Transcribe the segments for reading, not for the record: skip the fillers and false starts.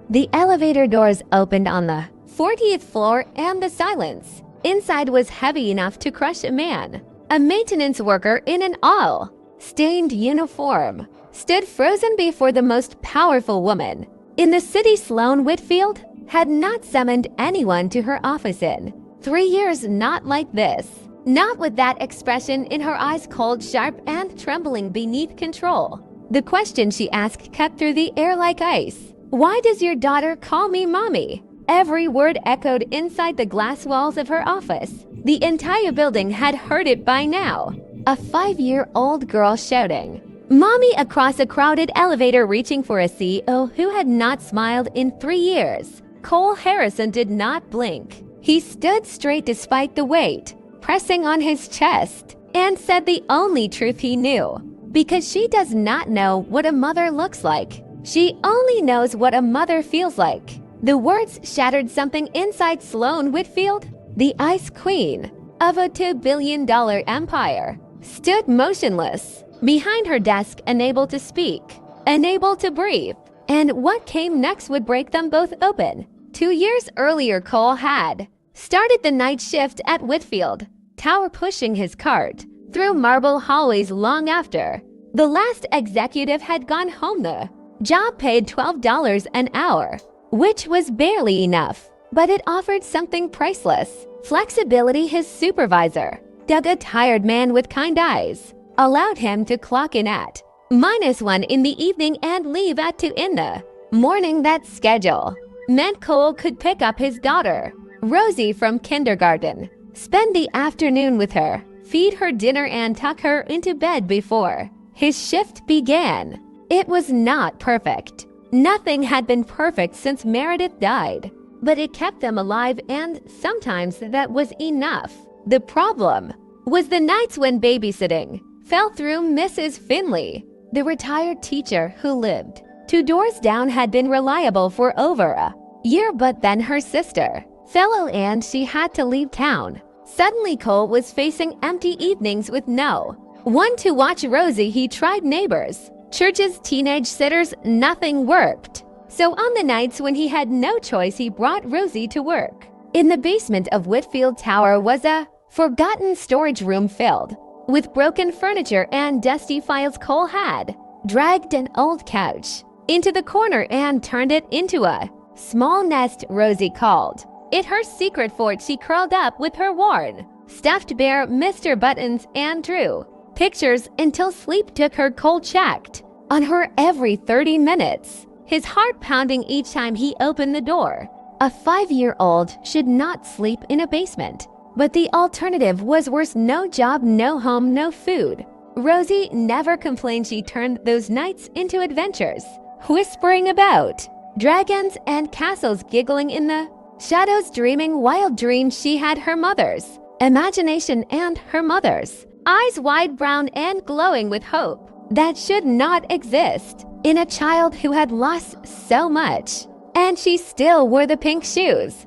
The elevator doors opened on the 40th floor and the silence inside was heavy enough to crush a man. A maintenance worker in an all-stained uniform stood frozen before the most powerful woman in the city. Sloane Whitfield had not summoned anyone to her office in 3 years, not like this. Not with that expression in her eyes, cold, sharp, and trembling beneath control. The question she asked cut through the air like ice. "Why does your daughter call me mommy?" Every word echoed inside the glass walls of her office. The entire building had heard it by now. A 5-year-old girl shouting, "Mommy," across a crowded elevator, reaching for a CEO who had not smiled in 3 years. Cole Harrison did not blink. He stood straight despite the weight pressing on his chest, and said the only truth he knew. Because she does not know what a mother looks like. She only knows what a mother feels like. The words shattered something inside Sloane Whitfield. The Ice Queen of a $2 billion empire stood motionless behind her desk, unable to speak, unable to breathe. And what came next would break them both open. 2 years earlier, Cole had started the night shift at Whitfield Tower, pushing his cart through marble hallways long after the last executive had gone home. The job paid $12 an hour, which was barely enough, but it offered something priceless: flexibility. His supervisor, Doug, a tired man with kind eyes, allowed him to clock in at -1 in the evening and leave at 2 in the morning. That schedule meant Cole could pick up his daughter, Rosie, from kindergarten, spend the afternoon with her, feed her dinner, and tuck her into bed before his shift began. It was not perfect. Nothing had been perfect since Meredith died, but it kept them alive, and sometimes that was enough. The problem was the nights when babysitting fell through. Mrs. Finley, the retired teacher who lived 2 doors down, had been reliable for over a year, but then her sister fell ill and she had to leave town. Suddenly, Cole was facing empty evenings with no one to watch Rosie. He tried neighbors, churches, teenage sitters. Nothing worked. So on the nights when he had no choice, he brought Rosie to work. In the basement of Whitfield Tower was a forgotten storage room filled with broken furniture and dusty files. Cole had dragged an old couch into the corner and turned it into a small nest. Rosie called it her secret fort. She curled up with her worn stuffed bear, Mr. Buttons, and drew pictures until sleep took her. Cole checked on her every 30 minutes, his heart pounding each time he opened the door. A 5-year-old should not sleep in a basement, but the alternative was worse: no job, no home, no food. Rosie never complained. She turned those nights into adventures, whispering about dragons and castles, giggling in the shadows, dreaming wild dreams. She had her mother's imagination and her mother's eyes, wide, brown, and glowing with hope that should not exist in a child who had lost so much. And she still wore the pink shoes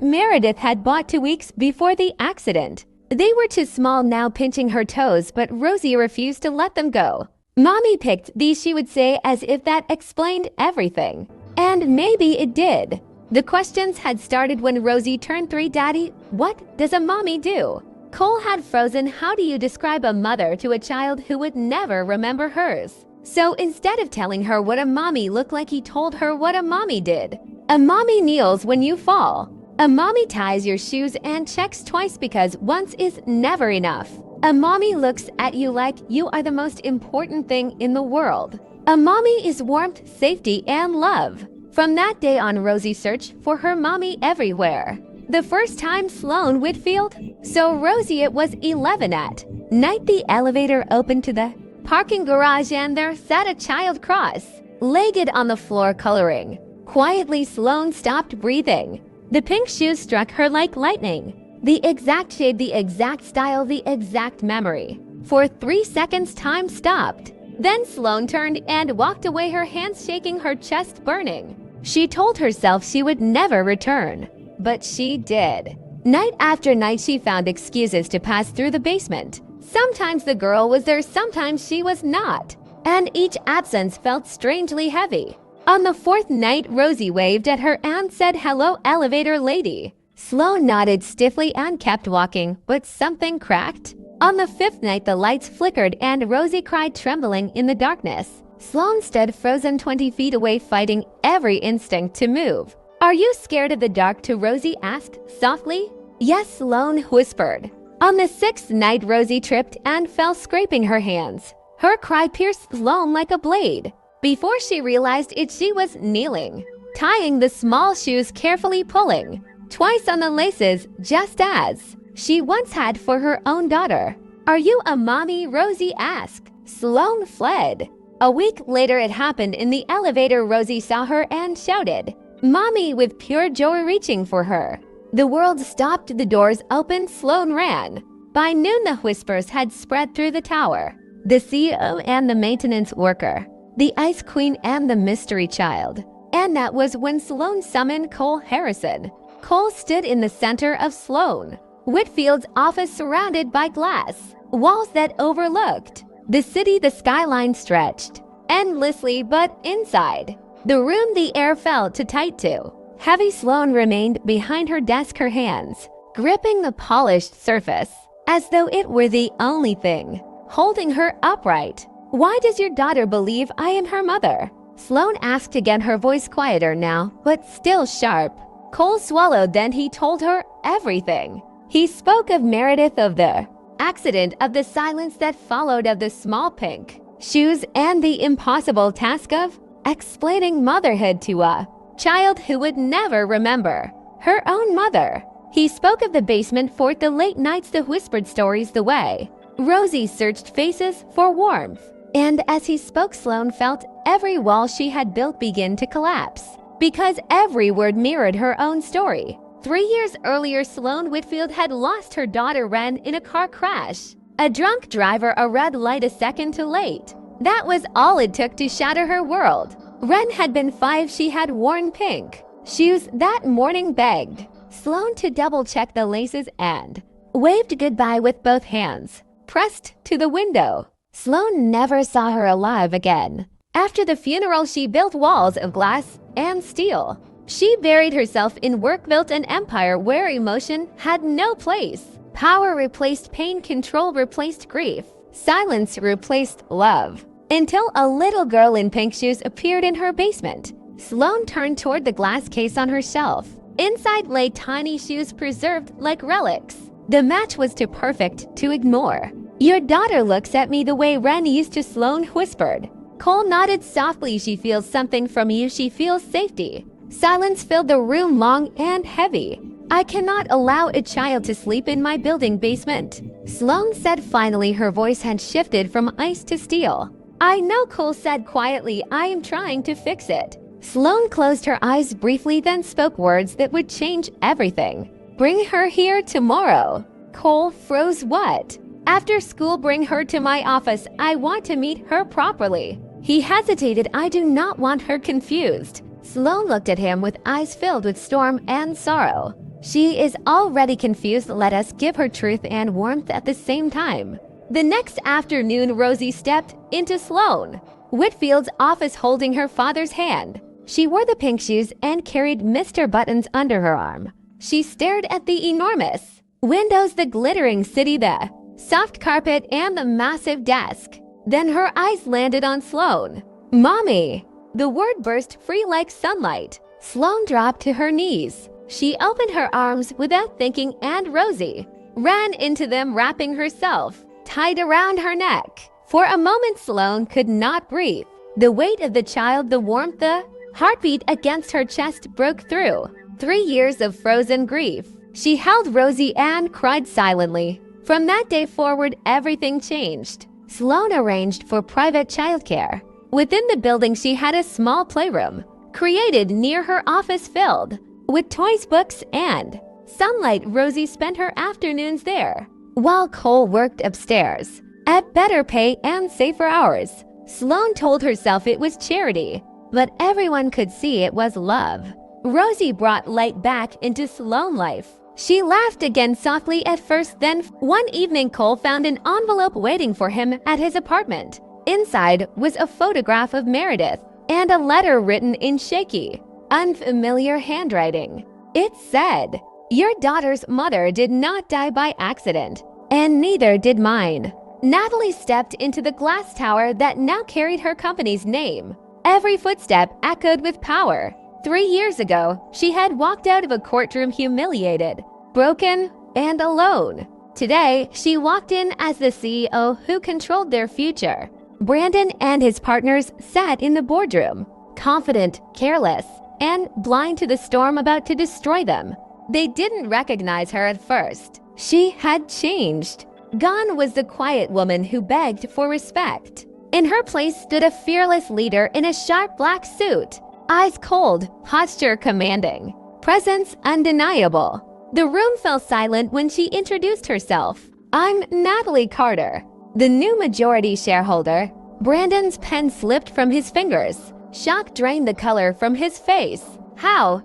Meredith had bought 2 weeks before the accident. They were too small now, pinching her toes, but Rosie refused to let them go. "Mommy picked these," she would say, as if that explained everything. And maybe it did. The questions had started when Rosie turned 3. "Daddy, what does a mommy do?" Cole had frozen. How do you describe a mother to a child who would never remember hers? So instead of telling her what a mommy looked like, he told her what a mommy did. A mommy kneels when you fall. A mommy ties your shoes and checks twice because once is never enough. A mommy looks at you like you are the most important thing in the world. A mommy is warmth, safety, and love. From that day on, Rosie searched for her mommy everywhere. The first time, Sloane Whitfield. So Rosie, it was 11 at night. The elevator opened to the parking garage and there sat a child cross-legged on the floor, coloring. Quietly, Sloane stopped breathing. The pink shoes struck her like lightning. The exact shade, the exact style, the exact memory. For 3 seconds, time stopped. Then Sloane turned and walked away, her hands shaking, her chest burning. She told herself she would never return, but she did. Night after night, she found excuses to pass through the basement. Sometimes the girl was there, sometimes she was not, and each absence felt strangely heavy. On the fourth night, Rosie waved at her and said, "Hello, elevator lady." Sloane nodded stiffly and kept walking, but something cracked. On the fifth night, the lights flickered and Rosie cried, trembling in the darkness. Sloane stood frozen 20 feet away, fighting every instinct to move. "Are you scared of the dark?" to Rosie asked softly. "Yes," Sloane whispered. On the sixth night, Rosie tripped and fell, scraping her hands. Her cry pierced Sloane like a blade. Before she realized it, she was kneeling, tying the small shoes, carefully pulling twice on the laces, just as she once had for her own daughter. "Are you a mommy?" Rosie asked. Sloane fled. A week later, it happened in the elevator. Rosie saw her and shouted, "Mommy," with pure joy reaching for her. The world stopped, the doors opened, Sloane ran. By noon, the whispers had spread through the tower. The CEO and the maintenance worker, the ice queen and the mystery child. And that was when Sloane summoned Cole Harrison. Cole stood in the center of Sloane Whitfield's office, surrounded by glass walls that overlooked the city. The skyline stretched endlessly, but inside the room the air felt too tight to. Heavy. Sloane remained behind her desk, her hands gripping the polished surface as though it were the only thing holding her upright. "Why does your daughter believe I am her mother?" Sloane asked again, her voice quieter now, but still sharp. Cole swallowed, then he told her everything. He spoke of Meredith, of the accident, of the silence that followed, of the small pink shoes, and the impossible task of explaining motherhood to a child who would never remember her own mother. He spoke of the basement fort, the late nights, the whispered stories, the way Rosie searched faces for warmth. And as he spoke, Sloane felt every wall she had built begin to collapse, because every word mirrored her own story. 3 years earlier, Sloane Whitfield had lost her daughter Wren in a car crash. A drunk driver, a red light a second too late. That was all it took to shatter her world. Wren had been 5. She had worn pink shoes that morning, begged Sloane to double-check the laces, and waved goodbye with both hands pressed to the window. Sloane never saw her alive again. After the funeral, she built walls of glass and steel. She buried herself in work, built an empire where emotion had no place. Power replaced pain, control replaced grief, silence replaced love. Until a little girl in pink shoes appeared in her basement. Sloane turned toward the glass case on her shelf. Inside lay tiny shoes preserved like relics. The match was too perfect to ignore. "Your daughter looks at me the way Wren used to," Sloane whispered. Cole nodded softly. "She feels something from you. She feels safety." Silence filled the room, long and heavy. "I cannot allow a child to sleep in my building basement," Sloane said finally. Her voice had shifted from ice to steel. "I know," Cole said quietly. "I am trying to fix it." Sloane closed her eyes briefly, then spoke words that would change everything. "Bring her here tomorrow." Cole froze. "What?" "After school, bring her to my office. I want to meet her properly." He hesitated. "I do not want her confused." Sloane looked at him with eyes filled with storm and sorrow. "She is already confused. Let us give her truth and warmth at the same time." The next afternoon, Rosie stepped into Sloane Whitfield's office holding her father's hand. She wore the pink shoes and carried Mr. Buttons under her arm. She stared at the enormous windows, the glittering city, the soft carpet, and the massive desk. Then her eyes landed on Sloane. "Mommy!" The word burst free like sunlight. Sloane dropped to her knees. She opened her arms without thinking, and Rosie ran into them, wrapping herself tight around her neck. For a moment, Sloane could not breathe. The weight of the child, the warmth, the heartbeat against her chest broke through. 3 years of frozen grief. She held Rosie and cried silently. From that day forward, everything changed. Sloane arranged for private childcare. Within the building, she had a small playroom created near her office, filled with toys, books, and sunlight. Rosie spent her afternoons there, while Cole worked upstairs at better pay and safer hours. Sloane told herself it was charity, but everyone could see it was love. Rosie brought light back into Sloane life. She laughed again softly at first, then one evening Cole found an envelope waiting for him at his apartment. Inside was a photograph of Meredith, and a letter written in shaky, unfamiliar handwriting. It said, "Your daughter's mother did not die by accident, and neither did mine." Natalie stepped into the glass tower that now carried her company's name. Every footstep echoed with power. 3 years ago, she had walked out of a courtroom humiliated, broken, and alone. Today, she walked in as the CEO who controlled their future. Brandon and his partners sat in the boardroom, confident, careless, and blind to the storm about to destroy them. They didn't recognize her at first. She had changed. Gone was the quiet woman who begged for respect. In her place stood a fearless leader in a sharp black suit, eyes cold, posture commanding, presence undeniable. The room fell silent when she introduced herself. "I'm Natalie Carter, the new majority shareholder." Brandon's pen slipped from his fingers. Shock drained the color from his face. How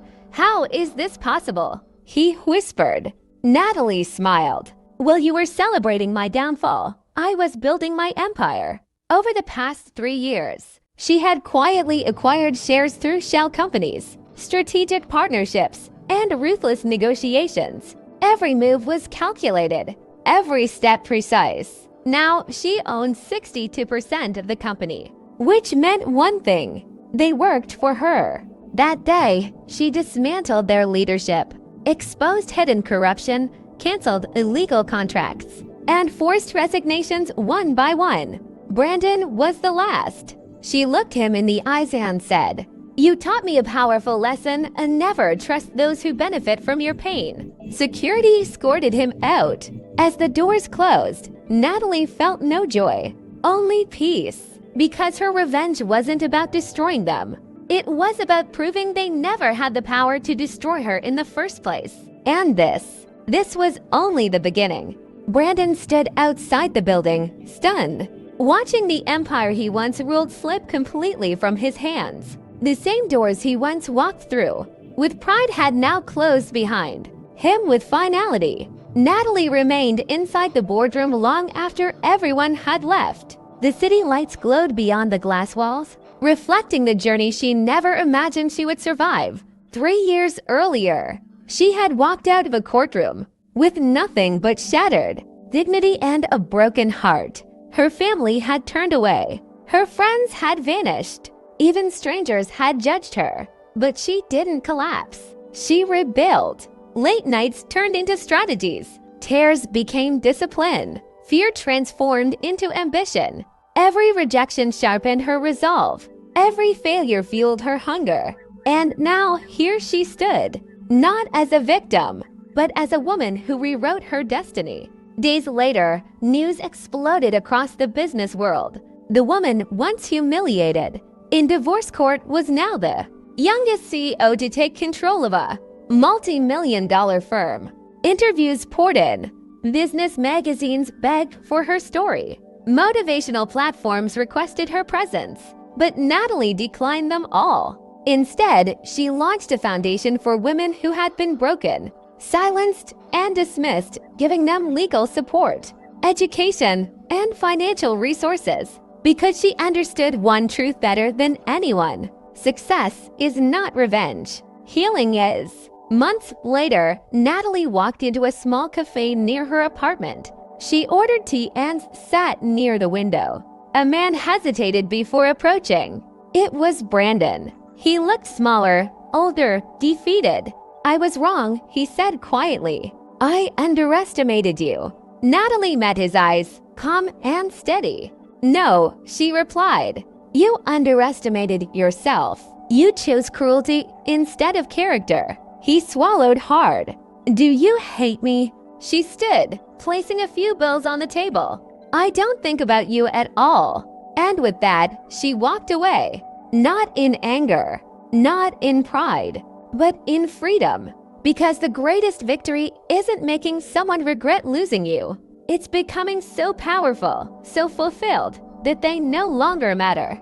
is this possible?" he whispered. Natalie smiled. "While you were celebrating my downfall, I was building my empire." Over the past 3 years, she had quietly acquired shares through shell companies, strategic partnerships, and ruthless negotiations. Every move was calculated, every step precise. Now she owned 62% of the company, which meant one thing: they worked for her. That day, she dismantled their leadership, exposed hidden corruption, canceled illegal contracts, and forced resignations one by one. Brandon was the last. She looked him in the eyes and said, "You taught me a powerful lesson, and never trust those who benefit from your pain." Security escorted him out. As the doors closed, Natalie felt no joy, only peace, because her revenge wasn't about destroying them. It was about proving they never had the power to destroy her in the first place. And this was only the beginning. Brandon stood outside the building, stunned, watching the empire he once ruled slip completely from his hands. The same doors he once walked through, with pride, had now closed behind him with finality. Natalie remained inside the boardroom long after everyone had left. The city lights glowed beyond the glass walls, reflecting the journey she never imagined she would survive. 3 years earlier, she had walked out of a courtroom with nothing but shattered dignity and a broken heart. Her family had turned away. Her friends had vanished. Even strangers had judged her. But she didn't collapse. She rebuilt. Late nights turned into strategies. Tears became discipline. Fear transformed into ambition. Every rejection sharpened her resolve. Every failure fueled her hunger. And now here she stood, not as a victim, but as a woman who rewrote her destiny. Days later, news exploded across the business world. The woman once humiliated in divorce court was now the youngest CEO to take control of a multi-million-dollar firm. Interviews poured in. Business magazines begged for her story. Motivational platforms requested her presence. But Natalie declined them all. Instead, she launched a foundation for women who had been broken, silenced, and dismissed, giving them legal support, education, and financial resources. Because she understood one truth better than anyone: success is not revenge. Healing is. Months later, Natalie walked into a small cafe near her apartment. She ordered tea and sat near the window. A man hesitated before approaching. It was Brandon. He looked smaller, older, defeated. "I was wrong," he said quietly. "I underestimated you." Natalie met his eyes, calm and steady. "No," she replied. "You underestimated yourself. You chose cruelty instead of character." He swallowed hard. "Do you hate me?" She stood, placing a few bills on the table. "I don't think about you at all." And with that, she walked away. Not in anger, not in pride, but in freedom. Because the greatest victory isn't making someone regret losing you. It's becoming so powerful, so fulfilled, that they no longer matter.